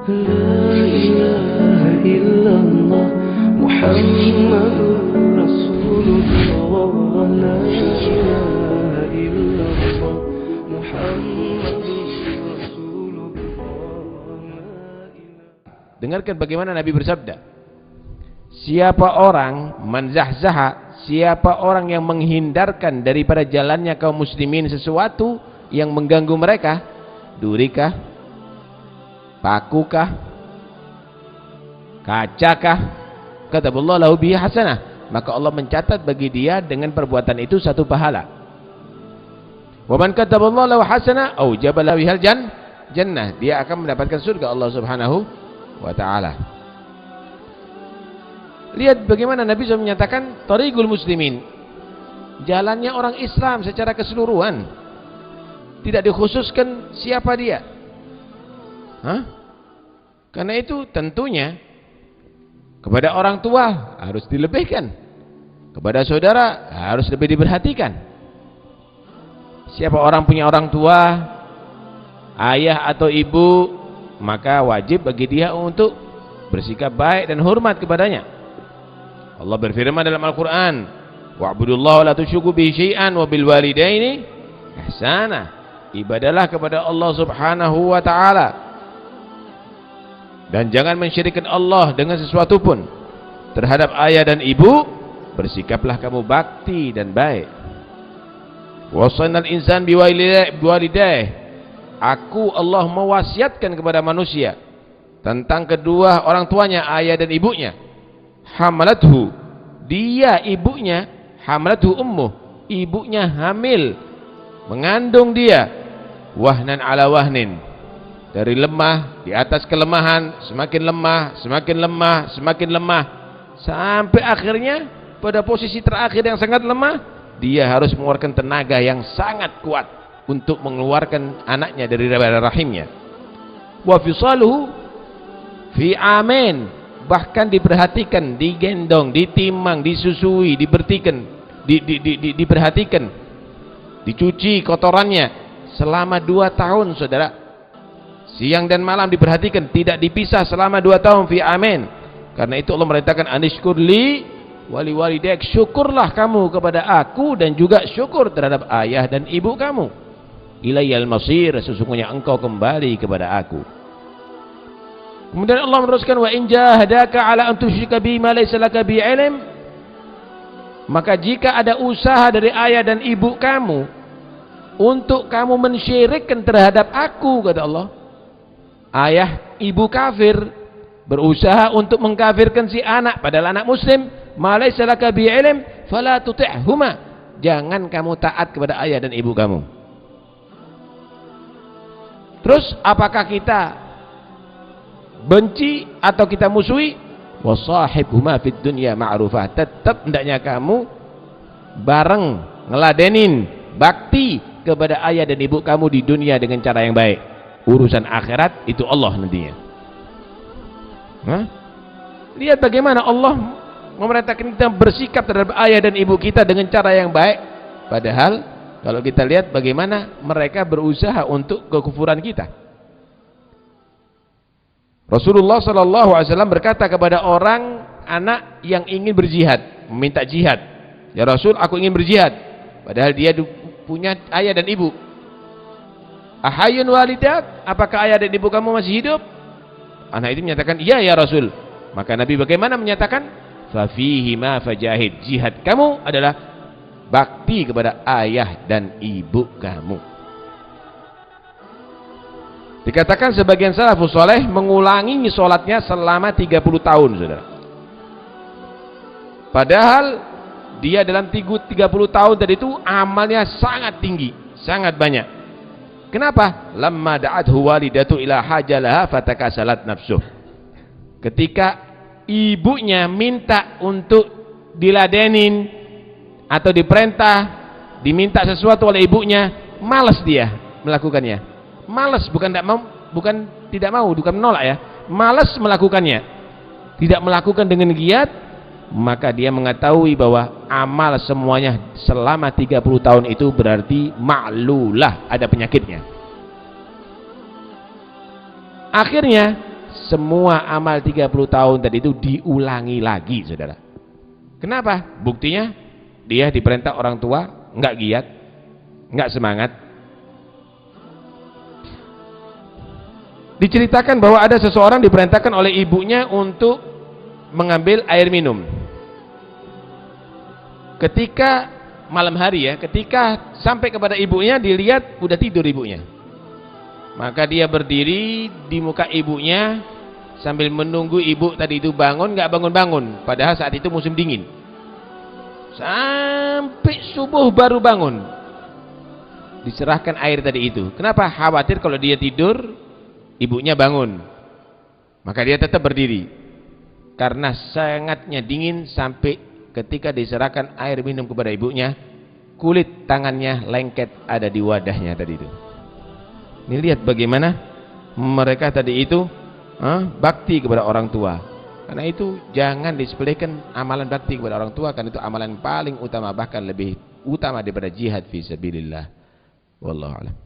La ilaha illallah Muhammadur Rasulullah. La ilaha illallah Muhammadur Rasulullah. Dengarkan bagaimana Nabi bersabda. Siapa orang manzahzaha, siapa orang yang menghindarkan daripada jalannya kaum muslimin sesuatu yang mengganggu mereka, durikah, pakukah, kacakah, kataballahu lahu bihi hasanah, maka Allah mencatat bagi dia dengan perbuatan itu satu pahala. Wa man kataballahu lahu hasanah aujaba lahu bihal jannah, dia akan mendapatkan surga Allah Subhanahu wa taala. Lihat bagaimana Nabi SAW menyatakan tariqul muslimin, jalannya orang Islam secara keseluruhan, tidak dikhususkan siapa dia. Karena itu tentunya kepada orang tua harus dilebihkan, kepada saudara harus lebih diperhatikan. Siapa orang punya orang tua, ayah atau ibu, maka wajib bagi dia untuk bersikap baik dan hormat kepadanya. Allah berfirman dalam Al-Quran, wa'budullaha wa la tusyriku bihi syai'an wa bil walidaini ihsana. Ibadalah kepada Allah Subhanahu wa taala dan jangan mensyirikkan Allah dengan sesuatu pun. Terhadap ayah dan ibu bersikaplah kamu bakti dan baik. Wasainal insan biwalidayhi, aku Allah mewasiatkan kepada manusia tentang kedua orang tuanya, ayah dan ibunya. Hamalathu, dia ibunya, hamalathu ummuh, ibunya hamil, mengandung dia, wahnan ala wahnin, dari lemah di atas kelemahan, semakin lemah, semakin lemah, semakin lemah, sampai akhirnya pada posisi terakhir yang sangat lemah, dia harus mengeluarkan tenaga yang sangat kuat untuk mengeluarkan anaknya dari rahimnya. Wa fisaluhu fi amin, bahkan diperhatikan, digendong, ditimang, disusui, diperhatikan, dicuci kotorannya selama 2 tahun, saudara. Siang dan malam diperhatikan, tidak dipisah selama 2 tahun, fi amin. Karena itu Allah merintahkan anishkurli wali walidayk, syukurlah kamu kepada aku dan juga syukur terhadap ayah dan ibu kamu. Ilayyal masir, sesungguhnya engkau kembali kepada aku. Kemudian Allah meneruskan, wa in jahadaka ala an tusyrika bi ma laysa laka bi ilm, maka jika ada usaha dari ayah dan ibu kamu untuk kamu mensyirikkan terhadap aku, kata Allah, ayah ibu kafir berusaha untuk mengkafirkan si anak padahal anak muslim, ma laysa laka bi ilm fala tuti'huma, jangan kamu taat kepada ayah dan ibu kamu. Terus apakah kita benci atau kita musuhi? Wasahibhuma fid dunya ma'rufah, tetap hendaknya kamu bareng ngeladenin bakti kepada ayah dan ibu kamu di dunia dengan cara yang baik. Urusan akhirat itu Allah nantinya. Lihat bagaimana Allah memerintahkan kita bersikap terhadap ayah dan ibu kita dengan cara yang baik, padahal kalau kita lihat bagaimana mereka berusaha untuk kekufuran kita. Rasulullah SAW berkata kepada orang anak yang ingin berjihad, meminta jihad, ya Rasul, aku ingin berjihad, padahal dia punya ayah dan ibu. Ahayun walidak, apakah ayah dan ibu kamu masih hidup? Anak itu menyatakan, iya ya Rasul. Maka Nabi bagaimana menyatakan? Fafihi ma fajahid, jihad kamu adalah bakti kepada ayah dan ibu kamu. Dikatakan sebagian salafus saleh mengulangi sholatnya selama 30 tahun, saudara. Padahal dia dalam 30 tahun tadi itu amalnya sangat tinggi, sangat banyak. Kenapa? Lamma da'athu walidatu ila hajalaha fatakasalat nafsuh. Ketika ibunya minta untuk diladenin atau diperintah, diminta sesuatu oleh ibunya, malas dia melakukannya. Malas, bukan tidak mau, bukan menolak ya. Malas melakukannya. Tidak melakukan dengan giat, maka dia mengetahui bahwa amal semuanya selama 30 tahun itu berarti ma'lulah, ada penyakitnya. Akhirnya semua amal 30 tahun tadi itu diulangi lagi, saudara. Kenapa? Buktinya dia diperintah orang tua, enggak giat, enggak semangat. Diceritakan bahwa ada seseorang diperintahkan oleh ibunya untuk mengambil air minum. Ketika malam hari ya, ketika sampai kepada ibunya, dilihat udah tidur ibunya. Maka dia berdiri di muka ibunya sambil menunggu ibu tadi itu bangun, nggak bangun-bangun. Padahal saat itu musim dingin. Sampai subuh baru bangun. Diserahkan air tadi itu. Kenapa? Khawatir kalau dia tidur, ibunya bangun. Maka dia tetap berdiri. Karena sangatnya dingin sampai ketika diserahkan air minum kepada ibunya, kulit tangannya lengket ada di wadahnya tadi itu. Ini lihat bagaimana mereka tadi itu bakti kepada orang tua. Karena itu jangan disepelekan amalan bakti kepada orang tua, karena itu amalan paling utama, bahkan lebih utama daripada jihad fi sabilillah. Wallahu a'lam.